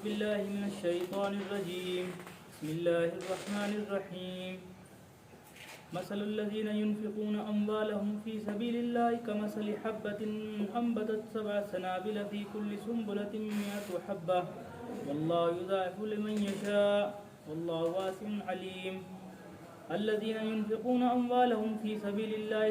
بالله من الشيطان الرجيم. بسم الله الرحمن الرحيم. مثل الذين ينفقون أموالهم في سبيل الله كمثل حبة أنبتت 7 سنابل في كل سنبلة 100 حبة والله يضاعف لمن يشاء والله واسع عليم. الذين ينفقون أموالهم في سبيل الله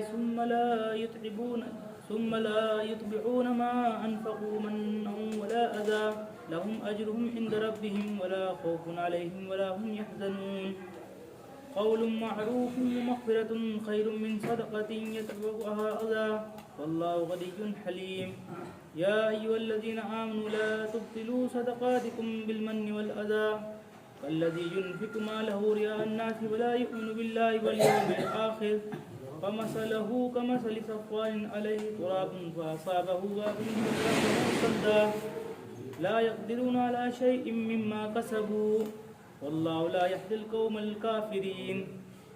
ثم لا يتبعون ما أنفقوا منا ولا أذى لهم أجرهم عند ربهم ولا خوف عليهم ولا هم يحزنون. قول معروف ومغفرة خير من صدقة يتبعها أذى والله غني حليم. يا أيها الذين آمنوا لا تبطلوا صدقاتكم بالمن والأذى كالذي ينفق ماله رياء الناس ولا يؤمن بالله واليوم الآخر فمثله كمثل صفوان عليه تراب فأصابه وابل فأصابه لا يقدرون على شيء مما كسبوا والله لا يهدي القوم الكافرين.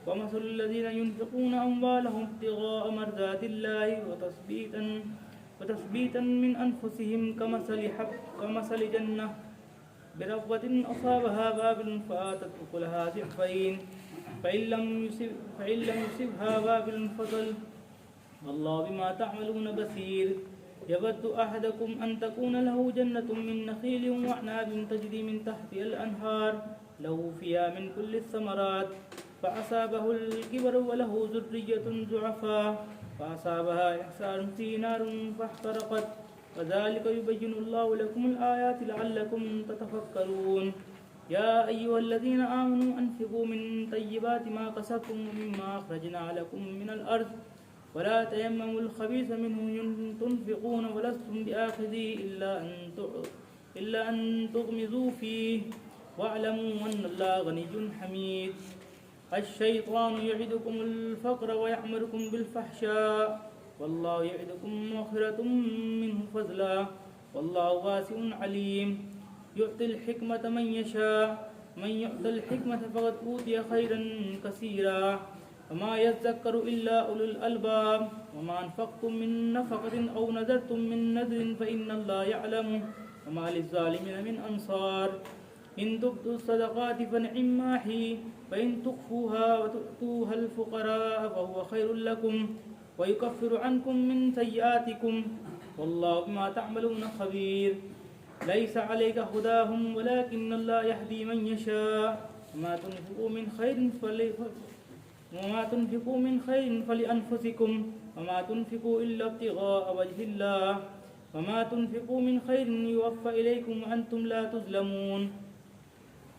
ومثل الذين ينفقون أموالهم ابتغاء مرضات الله وتثبيتا من أنفسهم كمثل جنة بربوة أصابها وابل فآتت أكلها ضعفين فإن لم يصبها وابل فطل والله بما تعملون بصير. يود أحدكم أن تكون له جنة من نخيل وأعناب تجري من تحتها الأنهار له فيها من كل الثمرات فأصابه الكبر وله ذرية ضعفاء فأصابها إعصار فيه نار فاحترقت وذلك يبين الله لكم الآيات لعلكم تتفكرون. يا أيها الذين آمنوا أنفقوا من طيبات ما كسبتم ومما أخرجنا لكم من الأرض ولا تيمموا الخبيث منه تنفقون ولستم بآخذيه إلا أن تغمضوا فيه واعلموا أن الله غني حميد. الشيطان يعدكم الفقر ويأمركم بالفحشاء والله يعدكم مغفرة منه فضلا والله واسع عليم. يؤتي الحكمة من يشاء من يؤت الحكمة فقد أوتي خيرا كثيرا وما يذكر إلا أولو الألباب. وما أنفقتم من نفقة أو نذرتم من نذر فإن الله يعلم وما للظالمين من أنصار. إن تبدوا الصدقات فنعما هي فإن تخفوها وتؤتوها الفقراء فهو خير لكم ويكفر عنكم من سيئاتكم والله بما تعملون خبير. ليس عليك هداهم ولكن الله يهدي من يشاء وما تنفقوا من خير فلأنفسكم وما تنفقوا إلا ابتغاء وجه الله وما تنفقوا من خير يوفى إليكم وأنتم لا تظلمون.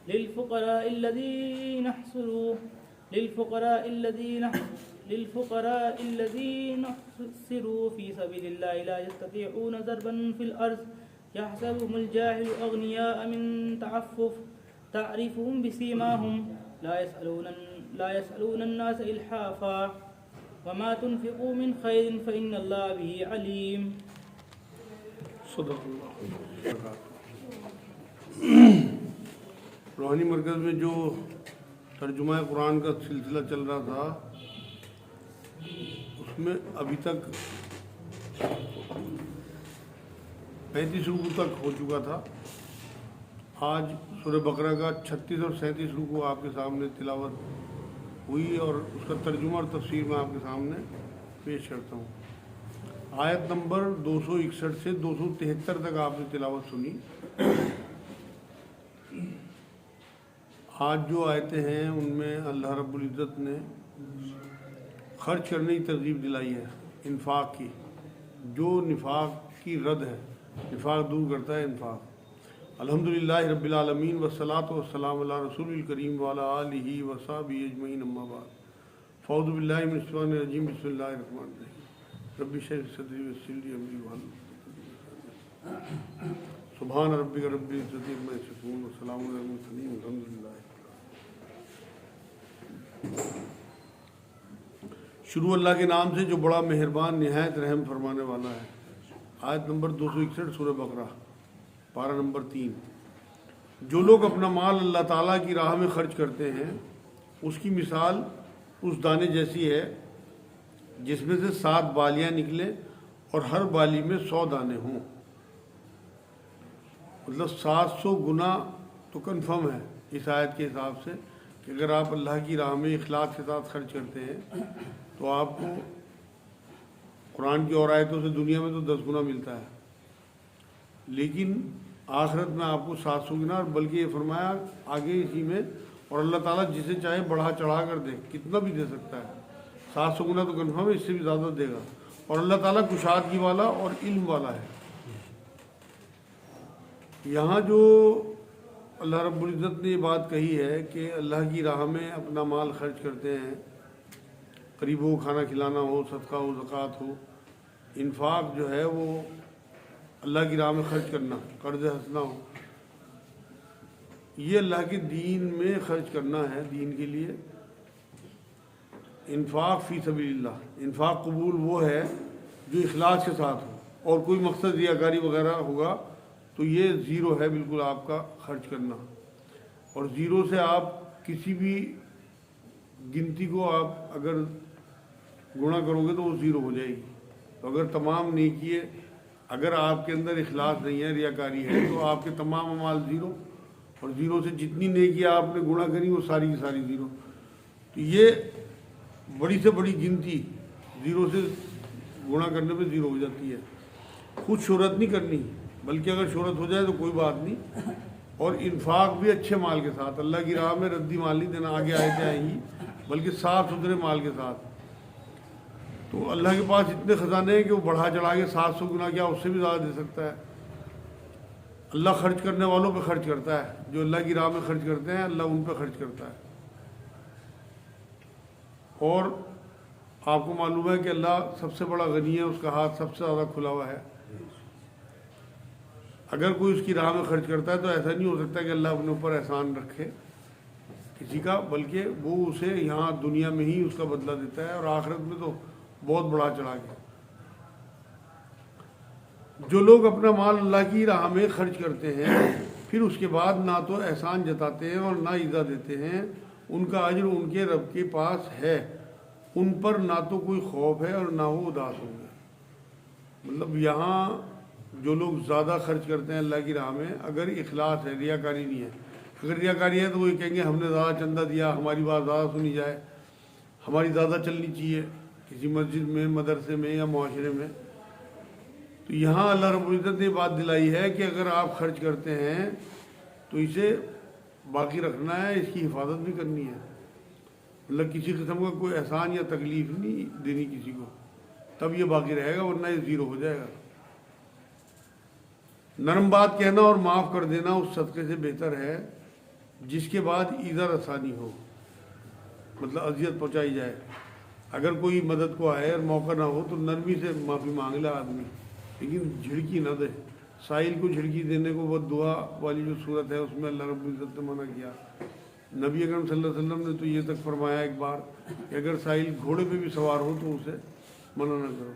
للفقراء الذين احصروا في سبيل الله لا يستطيعون ضربا في الأرض يحسبهم الجاهل أغنياء من تعفف تعرفهم بسيماهم لا يسألون الناس إلحافا وما تنفقوا من خير فإن الله به عليم. صدق اللہ. روحانی مرکز میں جو ترجمہ قرآن کا سلسلہ چل رہا تھا اس میں ابھی تک 35 رکوع تک ہو چکا تھا. آج سورہ بقرہ کا 36 اور 37 رکوع آپ کے سامنے تلاوت ہوئی اور اس کا ترجمہ اور تفسیر میں آپ کے سامنے پیش کرتا ہوں. آیت نمبر 261 سے 273 تک آپ نے تلاوت سنی. آج جو آیتیں ہیں ان میں اللہ رب العزت نے خرچ کرنے کی ترغیب دلائی ہے، انفاق کی، جو نفاق کی رد ہے، نفاق دور کرتا ہے انفاق. الحمدللہ رب العالمین والصلاۃ والسلام علی رسول الکریم وعلی آلہ وصحبہ اجمعین اما بعد. فاعوذ باللہ من الشیطان الرجیم. بسم اللہ الرحمن الرحیم. رب اشرح لي صدری ويسر لي امری واحلل عقدۃ. سبحان ربک رب العزۃ عما یصفون وسلام علی المرسلین الحمدللہ. شروع اللہ کے نام سے جو بڑا مہربان نہایت رحم فرمانے والا ہے. آیت نمبر 261 سورہ بقرہ پارہ نمبر 3. جو لوگ اپنا مال اللہ تعالیٰ کی راہ میں خرچ کرتے ہیں اس کی مثال اس دانے جیسی ہے جس میں سے 7 بالیاں نکلیں اور ہر بالی میں 100 دانے ہوں. مطلب 700 گنا تو کنفرم ہے اس آیت کے حساب سے کہ اگر آپ اللہ کی راہ میں اخلاص کے ساتھ خرچ کرتے ہیں تو آپ کو قرآن کی اور آیتوں سے دنیا میں تو 10 گنا ملتا ہے، لیکن آخرت میں آپ کو 700 گنا، اور بلکہ یہ فرمایا آگے اسی میں، اور اللہ تعالیٰ جسے چاہے بڑھا چڑھا کر دے، کتنا بھی دے سکتا ہے، 700 گنا تو کنفرم ہے، اس سے بھی زیادہ دے گا، اور اللہ تعالیٰ کشادگی والا اور علم والا ہے۔ یہاں جو اللہ رب العزت نے یہ بات کہی ہے کہ اللہ کی راہ میں اپنا مال خرچ کرتے ہیں، غریبوں کو کھانا کھلانا ہو، صدقہ ہو، زکوٰۃ ہو، انفاق جو ہے وہ اللہ کی راہ میں خرچ کرنا، قرض حسنہ ہو، یہ اللہ کے دین میں خرچ کرنا ہے، دین کے لیے۔ انفاق فی سبیل اللہ، انفاق قبول وہ ہے جو اخلاص کے ساتھ ہو، اور کوئی مقصد ریاکاری وغیرہ ہوگا تو یہ زیرو ہے بالکل آپ کا خرچ کرنا، اور زیرو سے آپ کسی بھی گنتی کو آپ اگر گناہ کرو گے تو وہ زیرو ہو جائے گی۔ تو اگر تمام نیکیے، اگر آپ کے اندر اخلاص نہیں ہے، ریاکاری ہے، تو آپ کے تمام اعمال زیرو، اور زیرو سے جتنی نیکی آپ نے گناہ کری وہ ساری کی ساری زیرو۔ تو یہ بڑی سے بڑی گنتی زیرو سے گناہ کرنے پہ زیرو ہو جاتی ہے۔ خود شہرت نہیں کرنی، بلکہ اگر شہرت ہو جائے تو کوئی بات نہیں، اور انفاق بھی اچھے مال کے ساتھ، اللہ کی راہ میں ردی مال نہیں دینا، آگے آئے آئیں گی، بلکہ صاف ستھرے مال کے ساتھ۔ تو اللہ کے پاس اتنے خزانے ہیں کہ وہ بڑھا چڑھا کے 700 گنا کیا اس سے بھی زیادہ دے سکتا ہے۔ اللہ خرچ کرنے والوں پہ خرچ کرتا ہے، جو اللہ کی راہ میں خرچ کرتے ہیں اللہ ان پہ خرچ کرتا ہے۔ اور آپ کو معلوم ہے کہ اللہ سب سے بڑا غنی ہے، اس کا ہاتھ سب سے زیادہ کھلا ہوا ہے۔ اگر کوئی اس کی راہ میں خرچ کرتا ہے تو ایسا نہیں ہو سکتا کہ اللہ اپنے اوپر احسان رکھے کسی کا، بلکہ وہ اسے یہاں دنیا میں ہی اس کا بدلہ دیتا ہے، اور آخرت میں تو بہت بڑا چڑھا کے۔ جو لوگ اپنا مال اللہ کی راہ میں خرچ کرتے ہیں پھر اس کے بعد نہ تو احسان جتاتے ہیں اور نہ ایذا دیتے ہیں، ان کا اجر ان کے رب کے پاس ہے، ان پر نہ تو کوئی خوف ہے اور نہ وہ اداس ہوں گے۔ مطلب یہاں جو لوگ زیادہ خرچ کرتے ہیں اللہ کی راہ میں، اگر اخلاص ہے، ریاکاری نہیں ہے، اگر ریاکاری ہے تو وہ یہ کہیں گے ہم نے زیادہ چندہ دیا، ہماری بات زیادہ سنی جائے، ہماری زیادہ چلنی چاہیے کسی مسجد میں، مدرسے میں یا معاشرے میں۔ تو یہاں اللہ رب العزت نے بات دلائی ہے کہ اگر آپ خرچ کرتے ہیں تو اسے باقی رکھنا ہے، اس کی حفاظت بھی کرنی ہے، مطلب کسی قسم کا کوئی احسان یا تکلیف نہیں دینی کسی کو، تب یہ باقی رہے گا، ورنہ یہ زیرو ہو جائے گا۔ نرم بات کہنا اور معاف کر دینا اس صدقے سے بہتر ہے جس کے بعد ایذا رسانی ہو، مطلب اذیت پہنچائی جائے۔ اگر کوئی مدد کو آئے اور موقع نہ ہو تو نرمی سے معافی مانگ لے آدمی، لیکن جھڑکی نہ دے۔ سائل کو جھڑکی دینے کو وہ دعا والی جو صورت ہے اس میں اللہ رب العزت نے منع کیا۔ نبی اکرم صلی اللہ علیہ وسلم نے تو یہ تک فرمایا ایک بار کہ اگر سائل گھوڑے پہ بھی سوار ہو تو اسے منع نہ کرو۔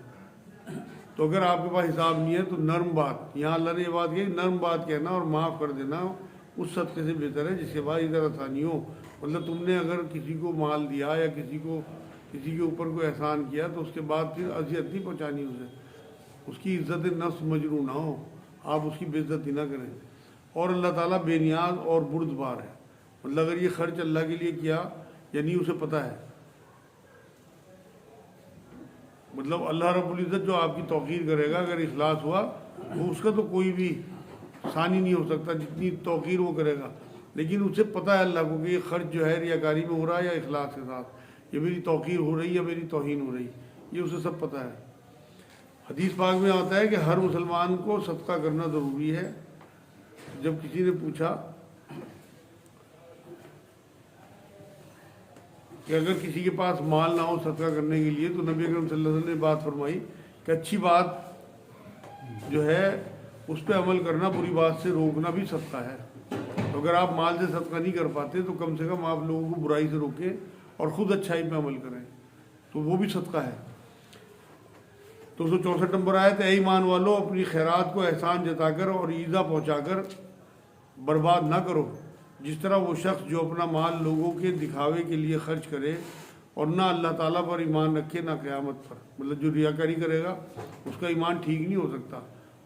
تو اگر آپ کے پاس حساب نہیں ہے تو نرم بات، یہاں اللہ نے یہ بات کی، نرم بات کہنا اور معاف کر دینا اس صدقے سے بہتر ہے جس کے بعد ادھر آسانی ہو۔ مطلب تم نے اگر کسی کو مال دیا یا کسی کے اوپر کوئی احسان کیا تو اس کے بعد پھر اذیت نہیں پہنچانی اسے، اس کی عزت نفس مجروح نہ ہو، آپ اس کی بے عزتی نہ کریں۔ اور اللہ تعالیٰ بے نیاز اور بردبار ہے، مطلب اگر یہ خرچ اللہ کے لیے کیا یعنی اسے پتہ ہے، مطلب اللہ رب العزت جو آپ کی توقیر کرے گا اگر اخلاص ہوا وہ اس کا تو کوئی بھی ثانی نہیں ہو سکتا جتنی توقیر وہ کرے گا، لیکن اسے پتہ ہے اللہ کو کہ یہ خرچ جو ہے ریاکاری میں ہو رہا ہے یا اخلاص کے ساتھ، یہ میری توقیر ہو رہی ہے یا میری توہین ہو رہی، یہ اسے سب پتہ ہے۔ حدیث پاک میں آتا ہے کہ ہر مسلمان کو صدقہ کرنا ضروری ہے۔ جب کسی نے پوچھا کہ اگر کسی کے پاس مال نہ ہو صدقہ کرنے کے لیے تو نبی اکرم صلی اللہ علیہ وسلم نے بات فرمائی کہ اچھی بات جو ہے اس پہ عمل کرنا، بری بات سے روکنا بھی صدقہ ہے۔ تو اگر آپ مال سے صدقہ نہیں کر پاتے تو کم سے کم آپ لوگوں کو برائی سے روکیں اور خود اچھائی پہ عمل کریں، تو وہ بھی صدقہ ہے۔ 264 نمبر آیت، اے ایمان والو اپنی خیرات کو احسان جتا کر اور ایذا پہنچا کر برباد نہ کرو، جس طرح وہ شخص جو اپنا مال لوگوں کے دکھاوے کے لیے خرچ کرے اور نہ اللہ تعالیٰ پر ایمان رکھے نہ قیامت پر، مطلب جو ریاکاری کرے گا اس کا ایمان ٹھیک نہیں ہو سکتا،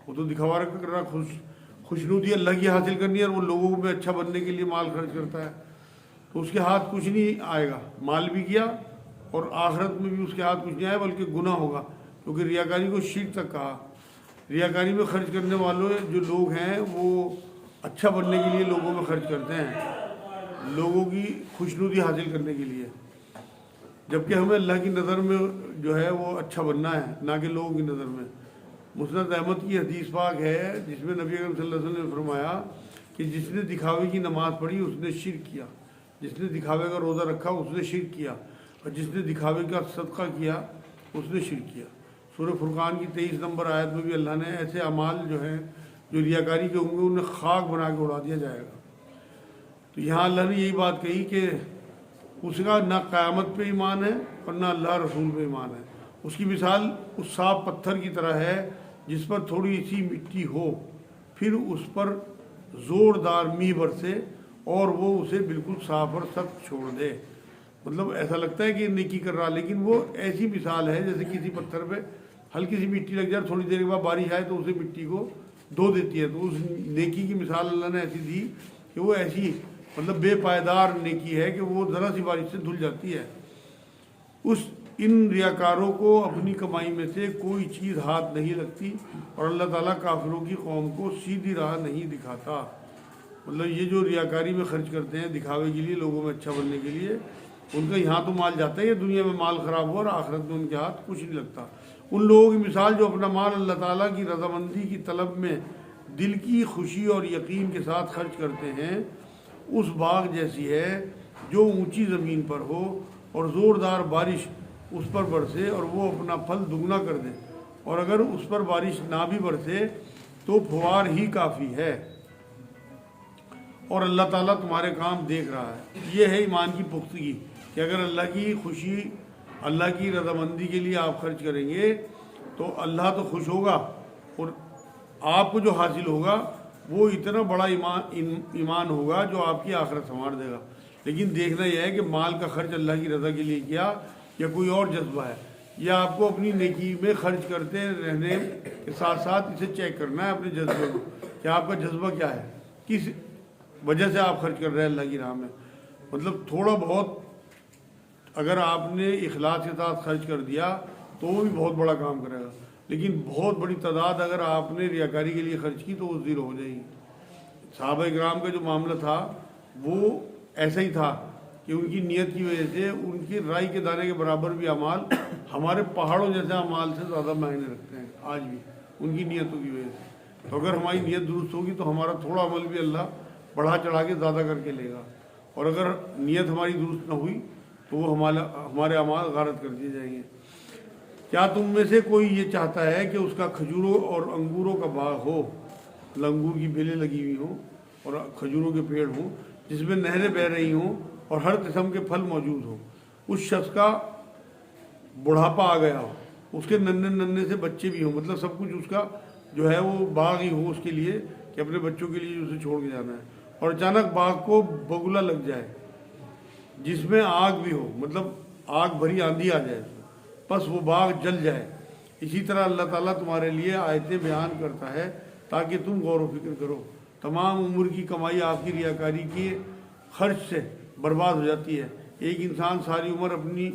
وہ تو دکھاوا کر رہا، خوشنودی اللہ کی حاصل کرنی ہے اور وہ لوگوں میں اچھا بننے کے لیے مال خرچ کرتا ہے تو اس کے ہاتھ کچھ نہیں آئے گا، مال بھی کیا اور آخرت میں بھی اس کے ہاتھ کچھ نہیں آئے بلکہ گناہ ہوگا، کیونکہ ریاکاری کو شرک تک کہا۔ ریاکاری میں خرچ کرنے والوں جو لوگ ہیں وہ اچھا بننے کے لیے لوگوں میں خرچ کرتے ہیں، لوگوں کی خوشنودی حاصل کرنے کے لیے، جبکہ ہمیں اللہ کی نظر میں جو ہے وہ اچھا بننا ہے، نہ کہ لوگوں کی نظر میں۔ مسند احمد کی حدیث پاک ہے جس میں نبی اکرم صلی اللہ علیہ وسلم نے فرمایا کہ جس نے دکھاوے کی نماز پڑھی اس نے شرک کیا، جس نے دکھاوے کا روزہ رکھا اس نے شرک کیا، اور جس نے دکھاوے کا صدقہ کیا اس نے شرک کیا۔ سورہ فرقان کی 23 نمبر آیت میں بھی اللہ نے ایسے اعمال جو ہیں جو ریاکاری کے ہوں گے انہیں خاک بنا کے اڑا دیا جائے گا۔ تو یہاں اللہ نے یہی بات کہی کہ اس کا نہ قیامت پہ ایمان ہے اور نہ اللہ رسول پہ ایمان ہے۔ اس کی مثال اس صاف پتھر کی طرح ہے جس پر تھوڑی سی مٹی ہو، پھر اس پر زوردار میਂہ برسے اور وہ اسے بالکل صاف اور سخت چھوڑ دے۔ مطلب ایسا لگتا ہے کہ نیکی کر رہا، لیکن وہ ایسی مثال ہے جیسے کسی پتھر پہ ہلکی سی مٹی لگ جائے، تھوڑی دیر کے بعد بارش آئے تو اسے مٹی کو دھو دیتی ہے۔ تو اس نیکی کی مثال اللہ نے ایسی دی کہ وہ ایسی مطلب بے پائیدار نیکی ہے کہ وہ ذرا سی بارش سے دھل جاتی ہے۔ ان ریاکاروں کو اپنی کمائی میں سے کوئی چیز ہاتھ نہیں لگتی اور اللہ تعالیٰ کافروں کی قوم کو سیدھی راہ نہیں دکھاتا۔ مطلب یہ جو ریاکاری میں خرچ کرتے ہیں دکھاوے کے لیے، لوگوں میں اچھا بننے کے لیے، ان کا یہاں تو مال جاتا ہے، یہ دنیا میں مال خراب ہوا اور آخرت میں ان کے ہاتھ کچھ نہیں لگتا۔ ان لوگوں کی مثال جو اپنا مال اللہ تعالیٰ کی رضامندی کی طلب میں دل کی خوشی اور یقین کے ساتھ خرچ کرتے ہیں، اس باغ جیسی ہے جو اونچی زمین پر ہو اور زوردار بارش اس پر برسے اور وہ اپنا پھل دگنا کر دے، اور اگر اس پر بارش نہ بھی برسے تو پھوار ہی کافی ہے، اور اللہ تعالیٰ تمہارے کام دیکھ رہا ہے۔ یہ ہے ایمان کی پختگی کہ اگر اللہ کی خوشی، اللہ کی رضامندی کے لیے آپ خرچ کریں گے تو اللہ تو خوش ہوگا، اور آپ کو جو حاصل ہوگا وہ اتنا بڑا ایمان ہوگا جو آپ کی آخرت سنوار دے گا۔ لیکن دیکھنا یہ ہے کہ مال کا خرچ اللہ کی رضا کے لیے کیا یا کوئی اور جذبہ ہے، یا آپ کو اپنی نیکی میں خرچ کرتے رہنے کے ساتھ ساتھ اسے چیک کرنا ہے اپنے جذبے کو کہ آپ کا جذبہ کیا ہے، کس وجہ سے آپ خرچ کر رہے ہیں اللہ کی راہ میں۔ مطلب تھوڑا بہت اگر آپ نے اخلاص کے ساتھ خرچ کر دیا تو وہ بھی بہت بڑا کام کرے گا، لیکن بہت بڑی تعداد اگر آپ نے ریاکاری کے لیے خرچ کی تو وہ زیرو ہو جائے گی۔ صحابہ کرام کا جو معاملہ تھا وہ ایسا ہی تھا کہ ان کی نیت کی وجہ سے ان کی رائی کے دانے کے برابر بھی اعمال ہمارے پہاڑوں جیسے اعمال سے زیادہ معنی رکھتے ہیں آج بھی ان کی نیتوں کی وجہ سے۔ تو اگر ہماری نیت درست ہوگی تو ہمارا تھوڑا عمل بھی اللہ بڑھا چڑھا کے زیادہ کر کے لے گا، اور اگر نیت ہماری درست نہ ہوئی تو وہ ہمارے اعمال غارت کر دیے جائیں گے۔ کیا تم میں سے کوئی یہ چاہتا ہے کہ اس کا کھجوروں اور انگوروں کا باغ ہو، انگور کی بیلیں لگی ہوئی ہوں اور کھجوروں کے پیڑ ہوں جس میں نہریں بہہ رہی ہوں اور ہر قسم کے پھل موجود ہوں، اس شخص کا بڑھاپا آ گیا ہو، اس کے ننھے سے بچے بھی ہوں، مطلب سب کچھ اس کا جو ہے وہ باغ ہی ہو اس کے لیے کہ اپنے بچوں کے لیے اسے چھوڑ کے جانا ہے، اور اچانک باغ کو بگلا لگ جائے جس میں آگ بھی ہو، مطلب آگ بھری آندھی آ جائے بس وہ باغ جل جائے۔ اسی طرح اللہ تعالیٰ تمہارے لیے آیتیں بیان کرتا ہے تاکہ تم غور و فکر کرو۔ تمام عمر کی کمائی آپ کی ریاکاری کے خرچ سے برباد ہو جاتی ہے۔ ایک انسان ساری عمر اپنی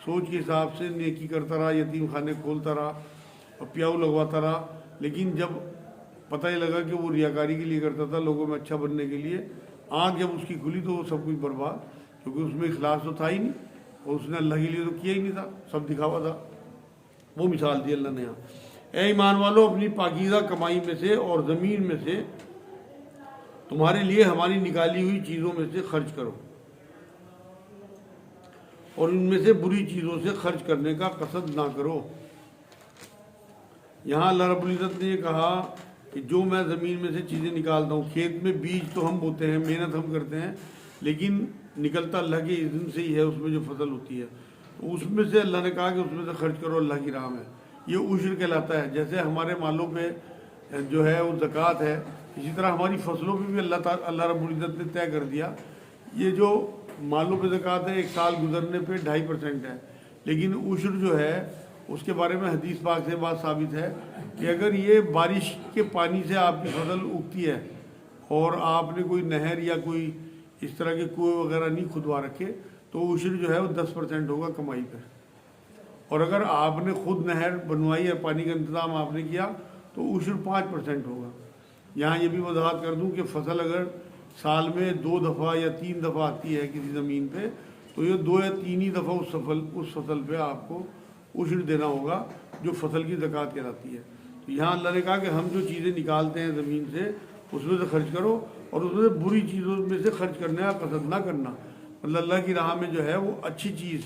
سوچ کے حساب سے نیکی کرتا رہا، یتیم خانے کھولتا رہا اور پیاؤ لگواتا رہا، لیکن جب پتہ ہی لگا کہ وہ ریاکاری کے لیے کرتا تھا، لوگوں میں اچھا بننے کے لیے، آنکھ جب اس کی کھلی تو وہ سب کچھ برباد، کیونکہ اس میں اخلاص تو تھا ہی نہیں اور اس نے اللہ کے لیے تو کیا ہی نہیں تھا، سب دکھاوا تھا۔ وہ مثال دی اللہ نے یہاں، اے ایمان والو اپنی پاکیزہ کمائی میں سے اور زمین میں سے تمہارے لیے ہماری نکالی ہوئی چیزوں میں سے خرچ کرو، اور ان میں سے بری چیزوں سے خرچ کرنے کا قصد نہ کرو۔ یہاں اللہ رب العزت نے یہ کہا کہ جو میں زمین میں سے چیزیں نکالتا ہوں، کھیت میں بیج تو ہم بوتے ہیں، محنت ہم کرتے ہیں، لیکن نکلتا اللہ کے اذن سے ہی ہے، اس میں جو فصل ہوتی ہے تو اس میں سے اللہ نے کہا کہ اس میں سے خرچ کرو اللہ کی راہ میں۔ یہ عشر کہلاتا ہے، جیسے ہمارے مالوں پہ جو ہے وہ زکوٰۃ ہے، اسی طرح ہماری فصلوں پہ بھی اللہ رب العزت نے طے کر دیا۔ یہ جو مالوں پہ زکوٰۃ ہے ایک سال گزرنے پہ 2.5% ہے، لیکن عشر جو ہے اس کے بارے میں حدیث پاک سے بات ثابت ہے کہ اگر یہ بارش کے پانی سے آپ کی فصل اگتی ہے اور آپ نے کوئی نہر یا کوئی اس طرح کے کنویں وغیرہ نہیں کھدوا رکھے تو عشر جو ہے وہ 10% ہوگا کمائی پہ، اور اگر آپ نے خود نہر بنوائی ہے، پانی کا انتظام آپ نے کیا تو عشر 5% ہوگا۔ یہاں یہ بھی وضاحت کر دوں کہ فصل اگر سال میں 2 دفعہ یا 3 دفعہ آتی ہے کسی زمین پہ تو یہ 2 یا 3 ہی دفعہ اس فصل پہ آپ کو عشر دینا ہوگا جو فصل کی زکوٰۃ کہلاتی ہے۔ تو یہاں اللہ نے کہا کہ ہم جو چیزیں نکالتے ہیں زمین سے اس میں سے خرچ کرو، اور اس میں سے بری چیزوں میں سے خرچ کرنے کا قصد نہ کرنا، مطلب اللہ کی راہ میں جو ہے وہ اچھی چیز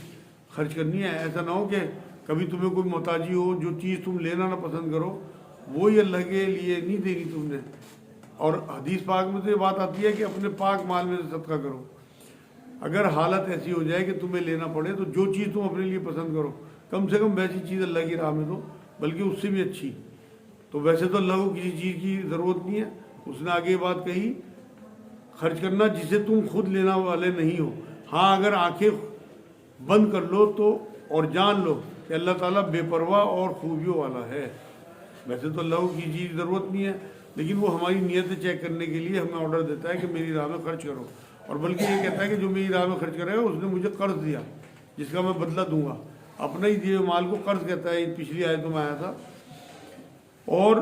خرچ کرنی ہے۔ ایسا نہ ہو کہ کبھی تمہیں کوئی محتاجی ہو، جو چیز تم لینا نہ پسند کرو وہی اللہ کے لیے نہیں دینی تم نے۔ اور حدیث پاک میں تو یہ بات آتی ہے کہ اپنے پاک مال میں سے صدقہ کرو۔ اگر حالت ایسی ہو جائے کہ تمہیں لینا پڑے تو جو چیز تم اپنے لیے پسند کرو، کم سے کم ویسی چیز اللہ کی راہ میں دو، بلکہ اس سے بھی اچھی۔ تو ویسے تو اللہ کو کسی چیز کی ضرورت نہیں ہے، اس نے آگے یہ بات کہی خرچ کرنا جسے تم خود لینا والے نہیں ہو۔ ہاں اگر آنکھیں بند کر لو تو اور جان لو کہ اللہ تعالیٰ بے پرواہ اور خوبیوں والا ہے۔ ویسے تو اللہ کو کسی چیز کی ضرورت نہیں ہے، لیکن وہ ہماری نیتیں چیک کرنے کے لیے ہمیں آرڈر دیتا ہے کہ میری راہ میں خرچ کرو، اور بلکہ یہ کہتا ہے کہ جو میری راہ میں خرچ کرے گا اس نے مجھے قرض دیا جس کا میں بدلہ دوں گا۔ اپنا ہی دیے مال کو قرض کہتا ہے، پچھلی آیتوں میں آیا تھا۔ اور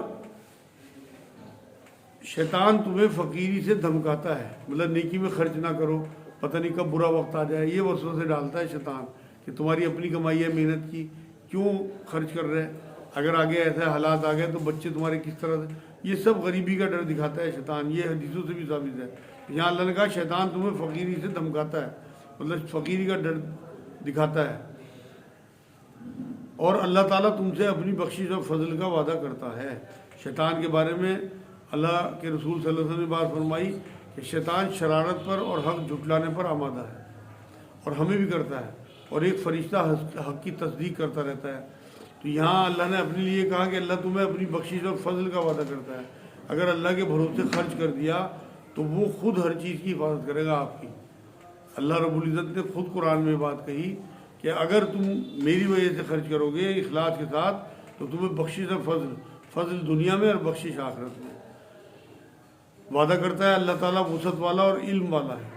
شیطان تمہیں فقیری سے دھمکاتا ہے، مطلب نیکی میں خرچ نہ کرو، پتہ نہیں کب برا وقت آ جائے، یہ وسوسے ڈالتا ہے شیطان کہ تمہاری اپنی کمائی ہے محنت کی، کیوں خرچ کر رہے ہیں، اگر آگے ایسے حالات آ گئے تو بچے تمہارے کس طرح سے، یہ سب غریبی کا ڈر دکھاتا ہے شیطان۔ یہ حدیثوں سے بھی ثابت ہے۔ یہاں اللہ نے کہا شیطان تمہیں فقیری سے دھمکاتا ہے، مطلب فقیری کا ڈر دکھاتا ہے، اور اللہ تعالیٰ تم سے اپنی بخشش اور فضل کا وعدہ کرتا ہے۔ شیطان کے بارے میں اللہ کے رسول صلی اللہ علیہ وسلم نے بات فرمائی کہ شیطان شرارت پر اور حق جھٹلانے پر آمادہ ہے، اور ہمیں بھی کرتا ہے، اور ایک فرشتہ حق کی تصدیق کرتا رہتا ہے۔ تو یہاں اللہ نے اپنے لیے کہا کہ اللہ تمہیں اپنی بخشش اور فضل کا وعدہ کرتا ہے۔ اگر اللہ کے بھروسے خرچ کر دیا تو وہ خود ہر چیز کی حفاظت کرے گا آپ کی۔ اللہ رب العزت نے خود قرآن میں بات کہی کہ اگر تم میری وجہ سے خرچ کرو گے اخلاص کے ساتھ تو تمہیں بخشش اور فضل دنیا میں اور بخشش آخرت میں۔ وعدہ کرتا ہے اللہ تعالیٰ وسعت والا اور علم والا ہے،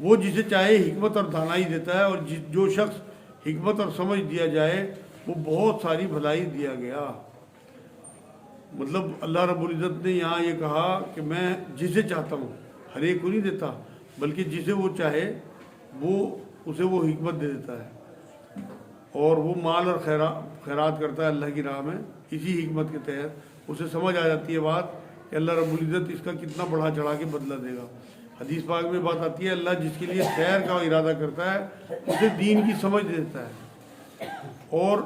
وہ جسے چاہے حکمت اور دانائی دیتا ہے، اور جو شخص حکمت اور سمجھ دیا جائے وہ بہت ساری بھلائی دیا گیا۔ مطلب اللہ رب العزت نے یہاں یہ کہا کہ میں جسے چاہتا ہوں، ہر ایک کو نہیں دیتا، بلکہ جسے وہ چاہے اسے وہ حکمت دے دیتا ہے، اور وہ مال اور خیرات کرتا ہے اللہ کی راہ میں۔ اسی حکمت کے تحت اسے سمجھ آ جاتی ہے بات کہ اللہ رب العزت اس کا کتنا بڑھا چڑھا کے بدلہ دے گا۔ حدیث پاک میں بات آتی ہے اللہ جس کے لیے خیر کا ارادہ کرتا ہے اسے دین کی سمجھ دیتا ہے، اور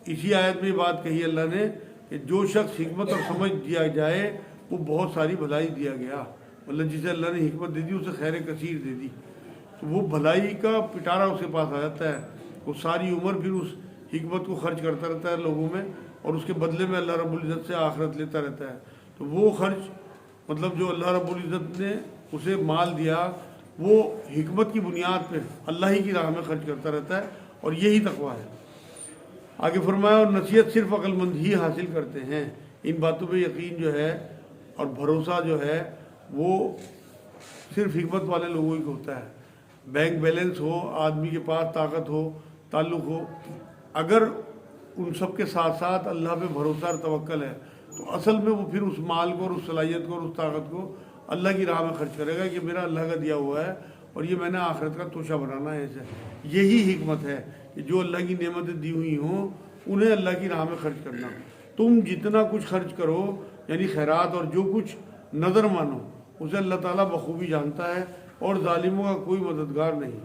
اسی آیت میں بات کہی اللہ نے کہ جو شخص حکمت اور سمجھ دیا جائے وہ بہت ساری بھلائی دیا گیا، مطلب جسے اللہ نے حکمت دے دی اسے خیر کثیر دے دی، تو وہ بھلائی کا پٹارا اس کے پاس آ جاتا ہے، وہ ساری عمر پھر اس حکمت کو خرچ کرتا رہتا ہے لوگوں میں، اور اس کے بدلے میں اللہ رب العزت سے آخرت لیتا رہتا ہے۔ تو وہ خرچ مطلب جو اللہ رب العزت نے اسے مال دیا وہ حکمت کی بنیاد پہ اللہ ہی کی راہ میں خرچ کرتا رہتا ہے، اور یہی تقویٰ ہے۔ آگے فرمایا اور نصیحت صرف عقل مند ہی حاصل کرتے ہیں۔ ان باتوں پہ یقین جو ہے اور بھروسہ جو ہے وہ صرف حکمت والے لوگوں ہی کو ہوتا ہے۔ بینک بیلنس ہو، آدمی کے پاس طاقت ہو، تعلق ہو، اگر ان سب کے ساتھ ساتھ اللہ پہ بھروسہ اور توکل ہے تو اصل میں وہ پھر اس مال کو اور اس صلاحیت کو اور اس طاقت کو اللہ کی راہ میں خرچ کرے گا کہ میرا اللہ کا دیا ہوا ہے اور یہ میں نے آخرت کا توشہ بنانا ہے اسے۔ یہی حکمت ہے کہ جو اللہ کی نعمتیں دی ہوئی ہوں انہیں اللہ کی راہ میں خرچ کرنا۔ تم جتنا کچھ خرچ کرو یعنی خیرات اور جو کچھ نظر مانو اسے اللہ تعالیٰ بخوبی جانتا ہے، اور ظالموں کا کوئی مددگار نہیں۔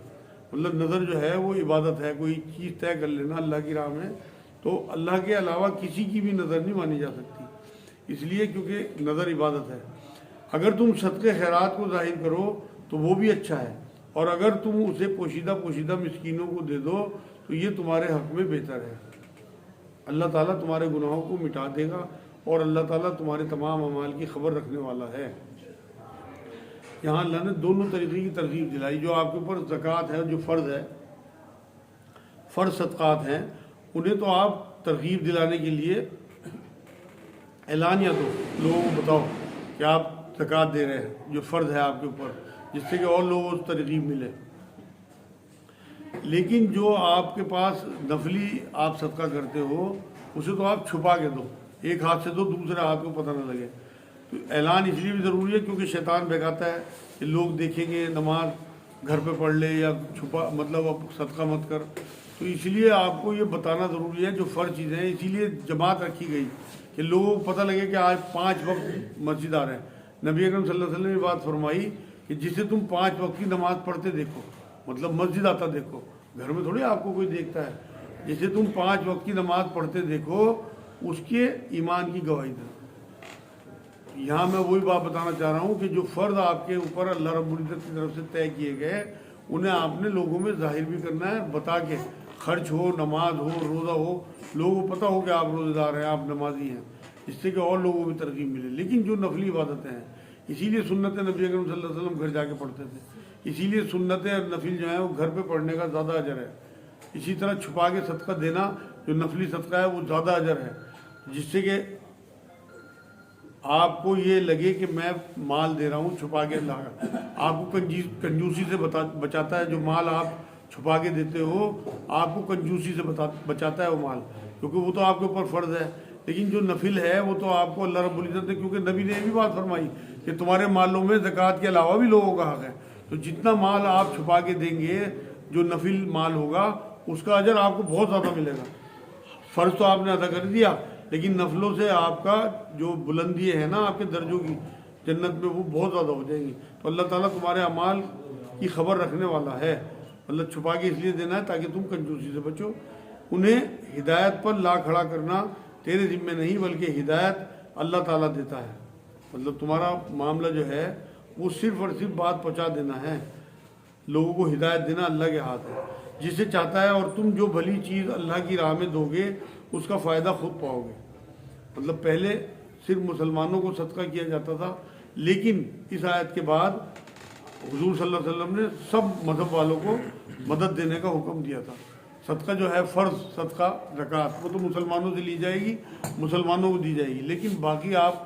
مطلب نظر جو ہے وہ عبادت ہے، کوئی چیز طے کر لینا اللہ کی راہ میں، تو اللہ کے علاوہ کسی کی بھی نظر نہیں مانی جا سکتی، اس لیے کیونکہ نظر عبادت ہے۔ اگر تم صدقے خیرات کو ظاہر کرو تو وہ بھی اچھا ہے، اور اگر تم اسے پوشیدہ مسکینوں کو دے دو تو یہ تمہارے حق میں بہتر ہے۔ اللہ تعالیٰ تمہارے گناہوں کو مٹا دے گا، اور اللہ تعالیٰ تمہارے تمام اعمال کی خبر رکھنے والا ہے۔ یہاں اللہ نے دونوں طریقے کی ترغیب دلائی، جو آپ کے اوپر زکوٰۃ ہے جو فرض ہے، فرض صدقات ہیں انہیں تو آپ ترغیب دلانے کے لیے اعلانیہ دو، لوگوں کو بتاؤ کہ آپ زکوٰۃ دے رہے ہیں جو فرض ہے آپ کے اوپر، جس سے کہ اور لوگوں کو ترغیب ملے۔ لیکن جو آپ کے پاس نفلی آپ صدقہ کرتے ہو اسے تو آپ چھپا کے دو، ایک ہاتھ سے دو دوسرے ہاتھ کو پتہ نہ لگے۔ تو اعلان اس لیے بھی ضروری ہے کیونکہ شیطان بہکاتا ہے کہ لوگ دیکھیں گے نماز گھر پہ پڑھ لے یا چھپا، مطلب اب صدقہ مت کر، تو اس لیے آپ کو یہ بتانا ضروری ہے جو فرض چیزیں ہیں۔ اسی لیے جماعت رکھی گئی کہ لوگوں کو پتہ لگے کہ آج 5 وقت مسجد آ رہے ہیں۔ نبی اکرم صلی اللہ علیہ وسلم نے بات فرمائی کہ جسے تم 5 وقت کی نماز پڑھتے دیکھو، مطلب مسجد آتا دیکھو، گھر میں تھوڑی آپ کو کوئی دیکھتا ہے، جسے تم 5 وقت کی نماز پڑھتے دیکھو اس کے ایمان کی گواہی دو۔ یہاں میں وہی بات بتانا چاہ رہا ہوں کہ جو فرض آپ کے اوپر اللہ رب العزت کی طرف سے طے کیے گئے انہیں آپ نے لوگوں میں ظاہر بھی کرنا ہے، بتا کے، خرچ ہو، نماز ہو، روزہ ہو، لوگوں کو پتہ ہو کہ آپ روزہ دار ہیں، آپ نمازی ہیں، اس سے کہ اور لوگوں کو بھی ترغیب ملے۔ لیکن جو نفلی عبادتیں ہیں، اسی لیے سنت نبی اکرم صلی اللہ علیہ وسلم گھر جا کے پڑھتے تھے، اسی لیے سنت اور نفل جو ہیں وہ گھر پہ پڑھنے کا زیادہ اجر ہے۔ اسی طرح چھپا کے صدقہ دینا جو نفلی صدقہ ہے وہ زیادہ اجر ہے، جس سے کہ آپ کو یہ لگے کہ میں مال دے رہا ہوں چھپا کے اللہ کا۔ آپ کو کنجوسی سے بچاتا ہے جو مال آپ چھپا کے دیتے ہو، آپ کو کنجوسی سے بچاتا ہے وہ مال، کیونکہ وہ تو آپ کے اوپر فرض ہے۔ لیکن جو نفل ہے وہ تو آپ کو اللہ رب العزت نے، کیونکہ نبی نے یہ بھی بات فرمائی کہ تمہارے مالوں میں زکوٰۃ کے علاوہ بھی لوگوں کا حق ہے، تو جتنا مال آپ چھپا کے دیں گے جو نفل مال ہوگا اس کا اجر آپ کو بہت زیادہ ملے گا۔ فرض تو آپ نے ادا کر دیا لیکن نفلوں سے آپ کا جو بلندی ہے نا آپ کے درجوں کی جنت میں وہ بہت زیادہ ہو جائیں گی۔ تو اللہ تعالیٰ تمہارے اعمال کی خبر رکھنے والا ہے، مطلب چھپا کے اس لیے دینا ہے تاکہ تم کنجوسی سے بچو۔ انہیں ہدایت پر لا کھڑا کرنا تیرے ذمہ نہیں بلکہ ہدایت اللہ تعالیٰ دیتا ہے، مطلب تمہارا معاملہ جو ہے وہ صرف اور صرف بات پہنچا دینا ہے، لوگوں کو ہدایت دینا اللہ کے ہاتھ ہے، جسے چاہتا ہے، اور تم جو بھلی چیز اللہ کی راہ میں دو گے اس کا فائدہ خود پاؤ گے۔ مطلب پہلے صرف مسلمانوں کو صدقہ کیا جاتا تھا، لیکن اس آیت کے بعد حضور صلی اللہ علیہ وسلم نے سب مذہب والوں کو مدد دینے کا حکم دیا تھا۔ صدقہ جو ہے فرض صدقہ زکوٰۃ وہ تو مسلمانوں سے لی جائے گی، مسلمانوں کو دی جائے گی، لیکن باقی آپ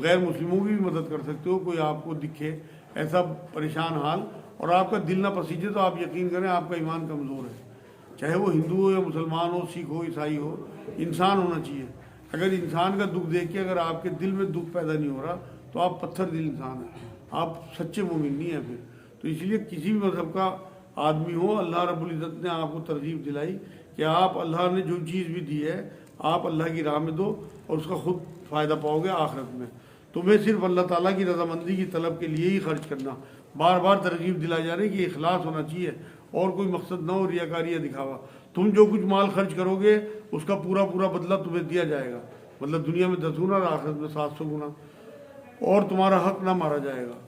غیر مسلموں کی بھی مدد کر سکتے ہو۔ کوئی آپ کو دکھے ایسا پریشان حال اور آپ کا دل نہ پسیجے تو آپ یقین کریں آپ کا ایمان کمزور ہے، چاہے وہ ہندو ہو یا مسلمان ہو، سکھ ہو، عیسائی ہو، انسان ہونا چاہیے۔ اگر انسان کا دکھ دیکھ کے اگر آپ کے دل میں دکھ پیدا نہیں ہو رہا تو آپ پتھر دل انسان ہیں، آپ سچے مومن نہیں ہیں پھر۔ تو اس لیے کسی بھی مذہب کا آدمی ہو، اللہ رب العزت نے آپ کو ترغیب دلائی کہ آپ اللہ نے جو چیز بھی دی ہے آپ اللہ کی راہ میں دو اور اس کا خود فائدہ پاؤ گے آخرت میں۔ تمہیں صرف اللہ تعالیٰ کی رضامندی کی طلب کے لیے ہی خرچ کرنا، بار بار ترغیب دلائی جا رہی ہے کہ اخلاص ہونا چاہیے اور کوئی مقصد نہ ہو ریاکاری یا دکھاوا۔ تم جو کچھ مال خرچ کرو گے اس کا پورا بدلہ تمہیں دیا جائے گا، مطلب دنیا میں 10 گنا اور آخرت میں 700 گنا، اور تمہارا حق نہ مارا جائے گا۔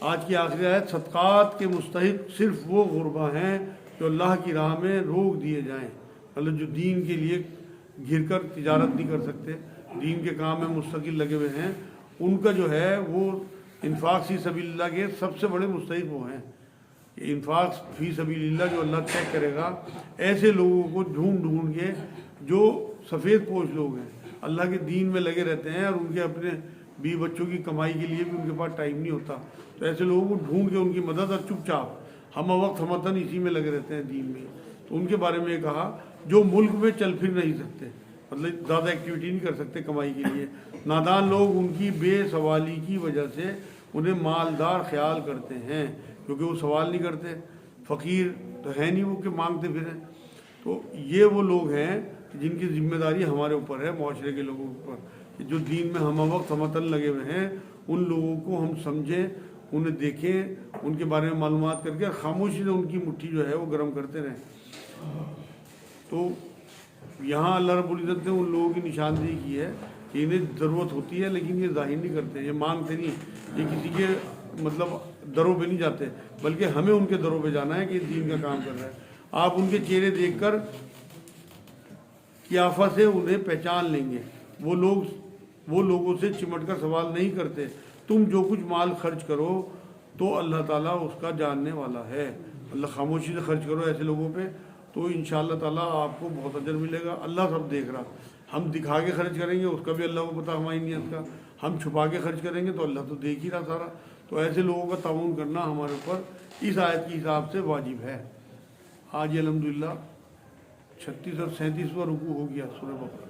آج کی آخری آیت، صدقات کے مستحق صرف وہ غربا ہیں جو اللہ کی راہ میں روک دیے جائیں، مطلب جو دین کے لیے گھر کر تجارت نہیں کر سکتے، دین کے کام میں مستقل لگے ہوئے ہیں، ان کا جو ہے وہ انفاق فی سبیل اللہ کے سب سے بڑے مستحق وہ ہیں۔ انفاق فی سبیل اللہ جو اللہ طے کرے گا، ایسے لوگوں کو ڈھونڈ کے جو سفید پوش لوگ ہیں، اللہ کے دین میں لگے رہتے ہیں اور ان کے اپنے بیوی بچوں کی کمائی کے لیے بھی ان کے پاس ٹائم نہیں ہوتا، تو ایسے لوگوں کو ڈھونڈ کے ان کی مدد اور چپ چاپ ہم وقت ہمتن اسی میں لگے رہتے ہیں دین میں، تو ان کے بارے میں کہا جو ملک میں چل پھر نہیں سکتے، مطلب زیادہ ایکٹیویٹی نہیں کر سکتے کمائی کے لیے، نادان لوگ ان کی بے سوالی کی وجہ سے انہیں مالدار خیال کرتے ہیں کیونکہ وہ سوال نہیں کرتے، فقیر تو ہے نہیں وہ کہ مانگتے پھریں۔ تو یہ وہ لوگ ہیں جن کی ذمہ داری ہمارے اوپر ہے، معاشرے کے لوگوں کے اوپر، جو دین میں ہم وقت ہمتن لگے ہوئے ہیں، ان لوگوں کو ہم سمجھیں، انہیں دیکھیں، ان کے بارے میں معلومات کر کے خاموشی سے ان کی مٹھی جو ہے وہ گرم کرتے رہیں۔ تو یہاں اللہ رب العزت نے ان لوگوں کی نشاندہی کی ہے کہ انہیں ضرورت ہوتی ہے لیکن یہ ظاہر نہیں کرتے، یہ مانگتے نہیں، یہ کسی کے مطلب دروں پہ نہیں جاتے، بلکہ ہمیں ان کے دروں پہ جانا ہے کہ دین کا کام کر رہا ہے۔ آپ ان کے چہرے دیکھ کر قیافہ سے انہیں پہچان لیں گے، وہ لوگوں سے چمٹ کر سوال نہیں کرتے، تم جو کچھ مال خرچ کرو تو اللہ تعالیٰ اس کا جاننے والا ہے، اللہ خاموشی سے خرچ کرو ایسے لوگوں پہ تو انشاءاللہ تعالیٰ آپ کو بہت اجر ملے گا. اللہ سب دیکھ رہا. ہم دکھا کے خرچ کریں گے اس کا بھی اللہ کو پتہ ہماری نیت کا. ہم چھپا کے خرچ کریں گے تو اللہ تو دیکھ ہی رہا سارا. تو ایسے لوگوں کا تعاون کرنا ہمارے اوپر اس آیت کے حساب سے واجب ہے. آج الحمدللہ 36 اور 37واں رکوع ہو گیا سورہ بقرہ.